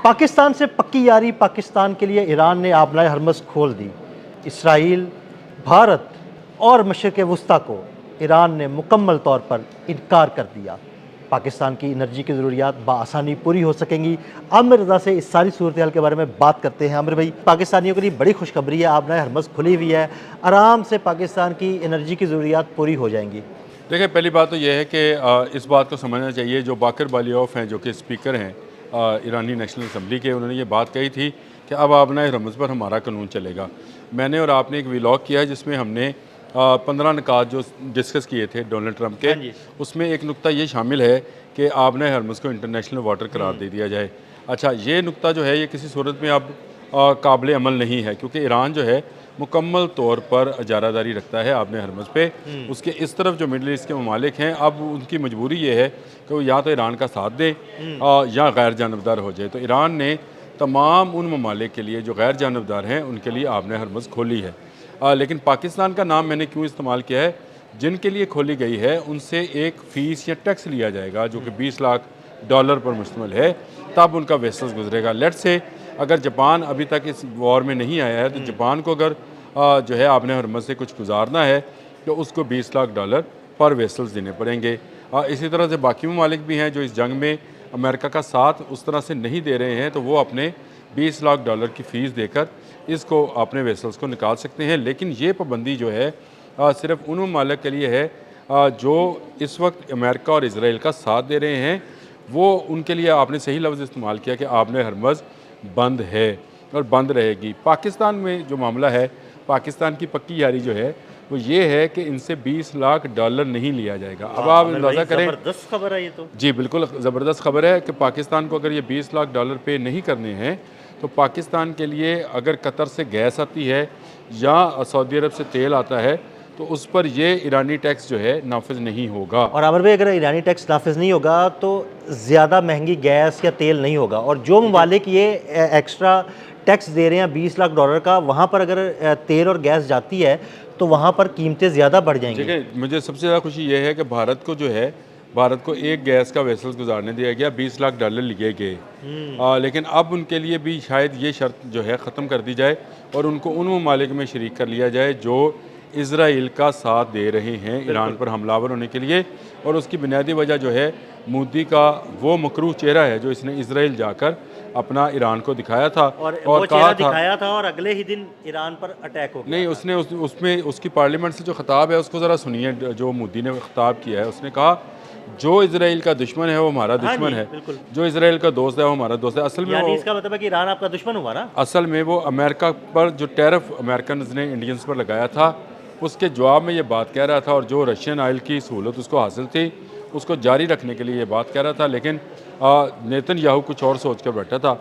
पाकिस्तान से पक्की यारी पाकिस्तान के लिए ईरान ने आबनाए हरमज़ खोल दी। इसराइल, भारत और मशरिक़ वस्ता को ईरान ने मुकम्मल तौर पर इनकार कर दिया। पाकिस्तान की एनर्जी की ज़रूरियात बआसानी पूरी हो सकेंगी। आमिर रज़ा से इस सारी सूरत हाल के बारे में बात करते हैं। आमिर भाई, पाकिस्तानियों के लिए बड़ी खुशखबरी है, आबनाए हरमज़ खुली हुई है, आराम से पाकिस्तान की एनर्जी की ज़रूरियात पूरी हो जाएंगी। देखिए, पहली बात तो ये है कि इस बात को समझना चाहिए, जो बाकर बालियोफ हैं, जो कि स्पीकर हैं ईरानी नेशनल असम्बली के, उन्होंने ये बात कही थी कि अब आबनाए हरमज़ पर हमारा कानून चलेगा। मैंने और आपने एक व्लॉग किया है जिसमें हमने 15 निकात जो डिस्कस किए थे डोनाल्ड ट्रंप के, हाँ जी। उसमें एक नुक्ता ये शामिल है कि आबनाए हरमज़ को इंटरनेशनल वाटर करार दे दिया जाए। अच्छा, ये नुक्ता जो है ये किसी सूरत में अब काबिल अमल नहीं है, क्योंकि ईरान जो है मुकम्मल तौर पर इजारादारी रखता है आबनाए हरमज़ पे। उसके इस तरफ जो मिडल ईस्ट के ममालिक हैं, अब उनकी मजबूरी ये है कि वो या तो ईरान का साथ दें या गैर जानबदार हो जाए। तो ईरान ने तमाम उन ममालिक के लिए जो गैर जानबदार हैं उनके लिए आबनाए हरमज़ खोली है। लेकिन पाकिस्तान का नाम मैंने क्यों इस्तेमाल किया है, जिनके लिए खोली गई है उनसे एक फ़ीस या टैक्स लिया जाएगा जो कि $20 लाख पर मुश्तमिल है, तब उनका वेसल्स गुजरेगा। लेट्स से अगर जापान अभी तक इस वॉर में नहीं आया है, तो जापान को अगर जो है आबनाए हरमज़ से कुछ गुजारना है तो उसको $20 लाख पर वेसल्स देने पड़ेंगे। इसी तरह से बाकी ममालिक भी हैं जो इस जंग में अमेरिका का साथ उस तरह से नहीं दे रहे हैं, तो वो अपने $20 लाख की फ़ीस देकर इसको अपने वेसल्स को निकाल सकते हैं। लेकिन ये पाबंदी जो है सिर्फ उन ममालिक के लिए है जो इस वक्त अमेरिका और इसराइल का साथ दे रहे हैं। वो उनके लिए आपने सही लफ्ज़ इस्तेमाल किया कि आबनाए हरमज़ बंद है और बंद रहेगी। पाकिस्तान में जो मामला है, पाकिस्तान की पक्की यारी जो है वो ये है कि इनसे $20 लाख नहीं लिया जाएगा। अब आप अंदाज़ा करें, ज़बरदस्त खबर है ये तो। जी बिल्कुल ज़बरदस्त खबर है कि पाकिस्तान को अगर ये $20 लाख पे नहीं करने हैं, तो पाकिस्तान के लिए अगर कतर से गैस आती है या सऊदी अरब से तेल आता है तो उस पर ये ईरानी टैक्स जो है नाफिज नहीं होगा। और आमिर भाई, अगर ईरानी टैक्स नाफिज नहीं होगा तो ज़्यादा महंगी गैस या तेल नहीं होगा, और जो ममालिक ये एक्स्ट्रा टैक्स दे रहे हैं $20 लाख का, वहाँ पर अगर तेल और गैस जाती है तो वहाँ पर कीमतें ज़्यादा बढ़ जाएंगी। ठीक है, मुझे सबसे ज़्यादा खुशी ये है कि भारत को जो है, भारत को एक गैस का वेसल्स गुजारने दिया गया, $20 लाख लिए गए। लेकिन अब उनके लिए भी शायद ये शर्त जो है ख़त्म कर दी जाए और उनको उन ममालिक में शरीक कर लिया जाए जो इसराइल का साथ दे रहे हैं ईरान पर हमलावर होने के लिए। और उसकी बुनियादी वजह जो है मोदी का वो मकरूह चेहरा है जो इसने इसराइल जाकर अपना ईरान को दिखाया था और और वो कहा चेहरा था, दिखाया था और अगले ही दिन ईरान पर अटैक हो गया। नहीं उसने उसमें उसकी पार्लियामेंट से जो खिताब है उसको ज़रा सुनिए, जो मोदी ने खिताब किया है। उसने कहा जो इसराइल का दुश्मन है वो हमारा दुश्मन है, बिल्कुल। जो इसराइल का दोस्त है वो हमारा दोस्त है। असल में यानी वो इसका मतलब है कि ईरान आपका दुश्मन हुआ ना। असल में वो अमेरिका पर जो टैरिफ अमेरिकन ने इंडियंस पर लगाया था उसके जवाब में ये बात कह रहा था, और जो रशियन ऑयल की सहूलत उसको हासिल थी उसको जारी रखने के लिए ये बात कह रहा था। लेकिन नेतन्याहू कुछ और सोच कर बैठा था।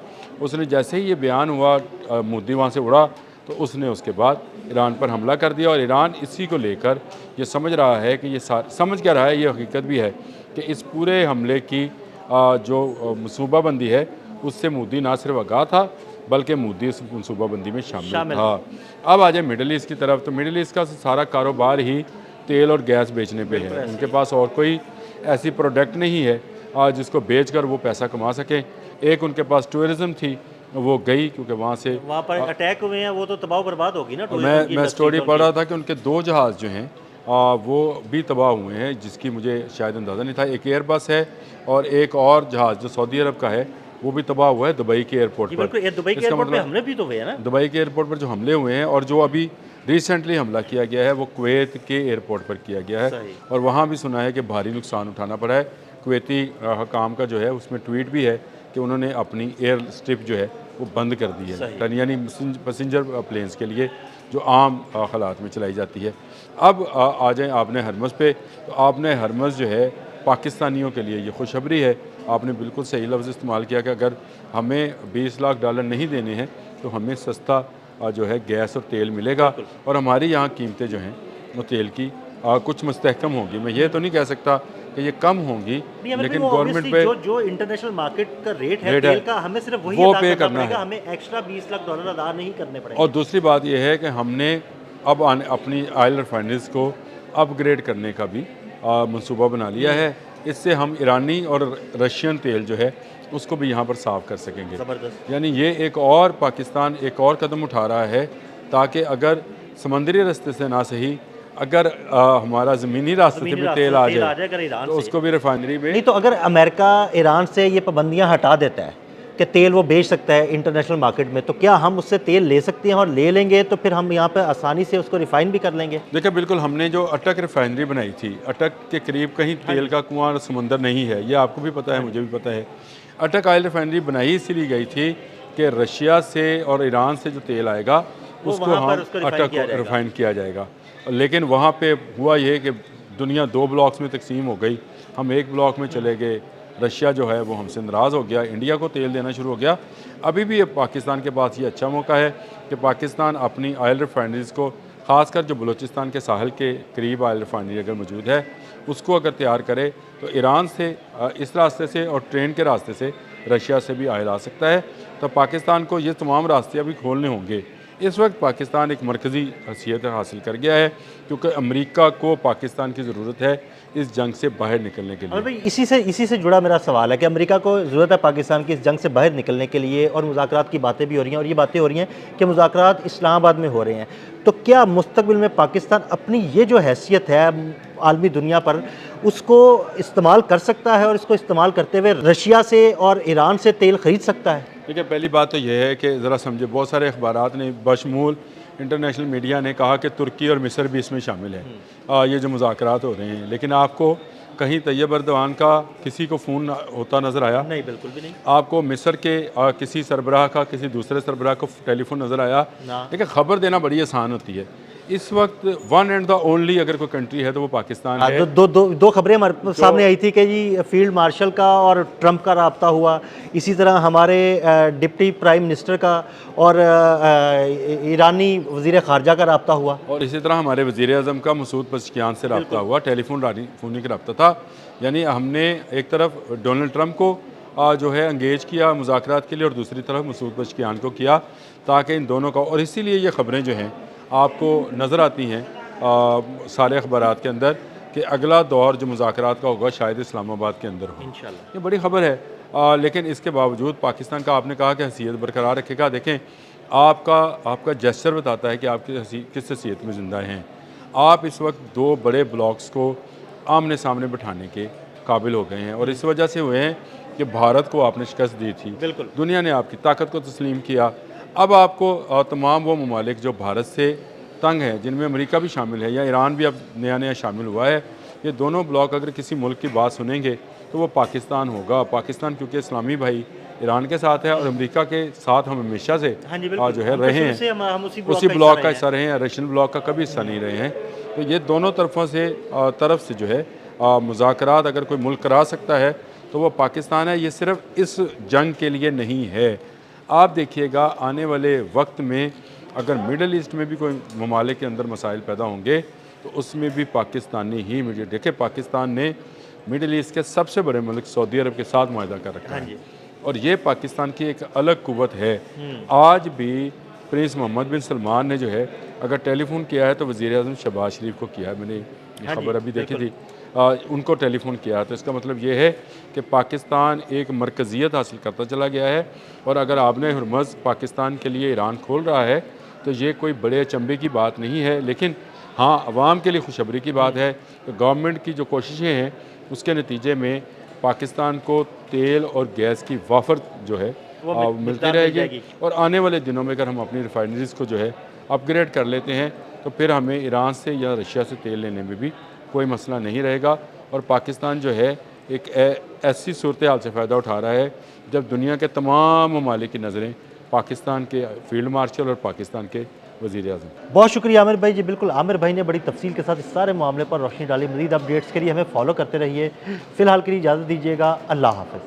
उसने जैसे ही ये बयान हुआ, मोदी वहाँ से उड़ा, तो उसने उसके बाद ईरान पर हमला कर दिया। और ईरान इसी को लेकर ये समझ रहा है कि ये समझ क्या रहा है, ये हकीकत भी है कि इस पूरे हमले की जो मनसूबाबंदी है उससे मोदी ना सिर्फ आगाह था बल्कि मोदी उस मनसूबाबंदी में शामिल था। अब आ जाए मिडल ईस्ट की तरफ, तो मिडल ईस्ट का सारा कारोबार ही तेल और गैस बेचने पे है। उनके पास और कोई ऐसी प्रोडक्ट नहीं है जिसको बेचकर वो पैसा कमा सकें। एक उनके पास टूरिज़्म थी, वो गई क्योंकि वहाँ से वहाँ पर अटैक हुए हैं, वो तो तबाह बर्बाद होगी ना। मैं स्टोरी पढ़ रहा था कि उनके 2 जहाज़ जो हैं वो भी तबाह हुए हैं, जिसकी मुझे शायद अंदाज़ा नहीं था। एक एयरबस है और एक और जहाज़ जो सऊदी अरब का है वो भी तबाह हुआ है दुबई के एयरपोर्ट पर। दुबई के एयरपोर्ट पे हमले भी तो हुए हैं ना। दुबई के एयरपोर्ट पर जो हमले हुए हैं, और जो अभी रिसेंटली हमला किया गया है वो कुवैत के एयरपोर्ट पर किया गया है, और वहाँ भी सुना है कि भारी नुकसान उठाना पड़ा है। कुवैती हकाम का जो है उसमें ट्वीट भी है कि उन्होंने अपनी एयर स्ट्रिप जो है वो बंद कर दी है, यानी पैसेंजर प्लेन्स के लिए जो आम हालात में चलाई जाती है। अब आ जाएँ आबनाए हरमज़ पे, तो आबनाए हरमज़ जो है पाकिस्तानियों के लिए ये खुशखबरी है। आपने बिल्कुल सही लफ्ज़ इस्तेमाल किया कि अगर हमें $20 लाख नहीं देने हैं तो हमें सस्ता जो है गैस और तेल मिलेगा, और हमारी यहाँ कीमतें जो हैं वो तेल की कुछ मुस्तहकम होंगी। मैं ये तो नहीं कह सकता कि ये कम होंगी, लेकिन गवर्नमेंट पे जो इंटरनेशनल मार्केट का रेट है तेल का, हमें सिर्फ वही वो अदा पे करना करना पड़ेगा, है। हमें एक्स्ट्रा $20 लाख अदा नहीं करने पड़ेंगे। और दूसरी बात यह है कि हमने अब अपनी ऑयल रिफाइनरीज को अपग्रेड करने का भी मंसूबा बना लिया है। इससे हम ईरानी और रशियन तेल जो है اس کو بھی یہاں پر صاف کر سکیں گے. زبردست. یعنی یہ ایک اور پاکستان ایک اور قدم اٹھا رہا ہے تاکہ اگر سمندری راستے سے نہ صحیح اگر ہمارا زمینی راستے سے بھی تیل آ جائے تو اس کو بھی ریفائنری میں. نہیں تو اگر امریکہ ایران سے یہ پابندیاں ہٹا دیتا ہے کہ تیل وہ بیچ سکتا ہے انٹرنیشنل مارکیٹ میں، تو کیا ہم اس سے تیل لے سکتے ہیں، اور لے لیں گے تو پھر ہم یہاں پہ آسانی سے اس کو ریفائن بھی کر لیں گے؟ دیکھیں بالکل، ہم نے جو اٹک ریفائنری بنائی تھی، اٹک کے قریب کہیں تیل کا کنواں سمندر نہیں ہے، یہ آپ کو بھی پتہ ہے، مجھے بھی پتہ ہے. اٹک آئل ریفائنری بنائی اسی لیے گئی تھی کہ رشیا سے اور ایران سے جو تیل آئے گا اس کو ہم اٹک ریفائن کیا جائے گا. لیکن وہاں پہ ہوا یہ کہ دنیا 2 بلاکس میں تقسیم ہو گئی، ہم ایک بلاک میں چلے گئے. رشیا جو ہے وہ ہم سے ناراض ہو گیا، انڈیا کو تیل دینا شروع ہو گیا. ابھی بھی پاکستان کے پاس یہ اچھا موقع ہے کہ پاکستان اپنی آئل ریفائنریز کو، خاص کر جو بلوچستان کے ساحل کے قریب آئل ریفائنری اگر موجود ہے، اس کو اگر تیار کرے تو ایران سے اس راستے سے اور ٹرین کے راستے سے رشیا سے بھی آئل آ سکتا ہے. تو پاکستان کو یہ تمام راستے ابھی کھولنے ہوں گے. اس وقت پاکستان ایک مرکزی حیثیت حاصل کر گیا ہے کیونکہ امریکہ کو پاکستان کی ضرورت ہے اس جنگ سے باہر نکلنے کے لیے. بھائی اسی سے جڑا میرا سوال ہے کہ امریکہ کو ضرورت ہے پاکستان کی اس جنگ سے باہر نکلنے کے لیے، اور مذاکرات کی باتیں بھی ہو رہی ہیں، اور یہ باتیں ہو رہی ہیں کہ مذاکرات اسلام آباد میں ہو رہے ہیں. تو کیا مستقبل میں پاکستان اپنی یہ جو حیثیت ہے عالمی دنیا پر اس کو استعمال کر سکتا ہے، اور اس کو استعمال کرتے ہوئے رشیا سے اور ایران سے تیل خرید سکتا ہے؟ دیکھیں پہلی بات تو یہ ہے کہ ذرا سمجھے، بہت سارے اخبارات نے بشمول انٹرنیشنل میڈیا نے کہا کہ ترکی اور مصر بھی اس میں شامل ہے یہ جو مذاکرات ہو رہے ہیں. لیکن آپ کو کہیں طیب اردوان کا کسی کو فون ہوتا نظر آیا؟ نہیں، بالکل بھی نہیں. آپ کو مصر کے کسی سربراہ کا کسی دوسرے سربراہ کو ٹیلی فون نظر آیا؟ لیکن خبر دینا بڑی آسان ہوتی ہے. اس وقت ون اینڈ دا اونلی اگر کوئی کنٹری ہے تو وہ پاکستان ہے. دو خبریں ہمارے سامنے آئی تھی کہ جی فیلڈ مارشل کا اور ٹرمپ کا رابطہ ہوا، اسی طرح ہمارے ڈپٹی پرائم منسٹر کا اور ایرانی وزیر خارجہ کا رابطہ ہوا، اور اسی طرح ہمارے وزیر اعظم کا مسعود پزشکیان سے رابطہ ہوا. ٹیلی فونک رابطہ تھا. یعنی ہم نے ایک طرف ڈونلڈ ٹرمپ کو جو ہے انگیج کیا مذاکرات کے لیے، اور دوسری طرف مسعود پزشکیان کو کیا تاکہ ان دونوں کا، اور اسی لیے یہ خبریں جو ہیں آپ کو نظر آتی ہیں سارے اخبارات کے اندر کہ اگلا دور جو مذاکرات کا ہوگا شاید اسلام آباد کے اندر ہو. انشاءاللہ. یہ بڑی خبر ہے. لیکن اس کے باوجود پاکستان کا آپ نے کہا کہ حیثیت برقرار رکھے گا. دیکھیں آپ کا جیسچر بتاتا ہے کہ آپ کس حیثیت میں زندہ ہیں. آپ اس وقت 2 بڑے بلاکس کو آمنے سامنے بٹھانے کے قابل ہو گئے ہیں، اور اس وجہ سے ہوئے ہیں کہ بھارت کو آپ نے شکست دی تھی، دنیا نے آپ کی طاقت کو تسلیم کیا. اب آپ کو تمام وہ ممالک جو بھارت سے تنگ ہیں، جن میں امریکہ بھی شامل ہے یا ایران بھی اب نیا شامل ہوا ہے، یہ دونوں بلاک اگر کسی ملک کی بات سنیں گے تو وہ پاکستان ہوگا. پاکستان کیونکہ اسلامی بھائی ایران کے ساتھ ہے، اور امریکہ کے ساتھ ہم ہمیشہ سے جو ہے رہے ہیں، اسی بلاک کا حصہ رہے ہیں، رشین بلاک کا کبھی حصہ نہیں رہے ہیں. تو یہ دونوں طرف سے جو ہے مذاکرات اگر کوئی ملک کرا سکتا ہے تو وہ پاکستان ہے. یہ صرف اس جنگ کے لیے نہیں ہے. آپ دیکھیے گا آنے والے وقت میں اگر مڈل ایسٹ میں بھی کوئی ممالک کے اندر مسائل پیدا ہوں گے تو اس میں بھی پاکستانی ہی میڈیٹ. دیکھیں پاکستان نے مڈل ایسٹ کے سب سے بڑے ملک سعودی عرب کے ساتھ معاہدہ کر رکھا ہے، اور یہ پاکستان کی ایک الگ قوت ہے. آج بھی پرنس محمد بن سلمان نے جو ہے اگر ٹیلی فون کیا ہے تو وزیر اعظم شہباز شریف کو کیا ہے. میں نے یہ خبر ابھی دیکھی تھی، ان کو ٹیلی فون کیا ہے. تو اس کا مطلب یہ ہے کہ پاکستان ایک مرکزیت حاصل کرتا چلا گیا ہے. اور اگر آبِ ہرمز پاکستان کے لیے ایران کھول رہا ہے تو یہ کوئی بڑے اچنبے کی بات نہیں ہے، لیکن ہاں عوام کے لیے خوشخبری کی بات ہے کہ گورنمنٹ کی جو کوششیں ہیں اس کے نتیجے میں پاکستان کو تیل اور گیس کی وافر جو ہے ملتی رہے گی. اور آنے والے دنوں میں اگر ہم اپنی ریفائنریز کو جو ہے اپ گریڈ کر لیتے ہیں تو پھر ہمیں ایران سے یا رشیا سے تیل لینے میں بھی کوئی مسئلہ نہیں رہے گا. اور پاکستان جو ہے ایک ایسی صورتحال سے فائدہ اٹھا رہا ہے جب دنیا کے تمام ممالک کی نظریں پاکستان کے فیلڈ مارشل اور پاکستان کے وزیر اعظم. بہت شکریہ عامر بھائی. جی بالکل، عامر بھائی نے بڑی تفصیل کے ساتھ اس سارے معاملے پر روشنی ڈالی. مزید اپڈیٹس کے لیے ہمیں فالو کرتے رہیے. فی الحال کے لیے اجازت دیجیے گا. اللہ حافظ.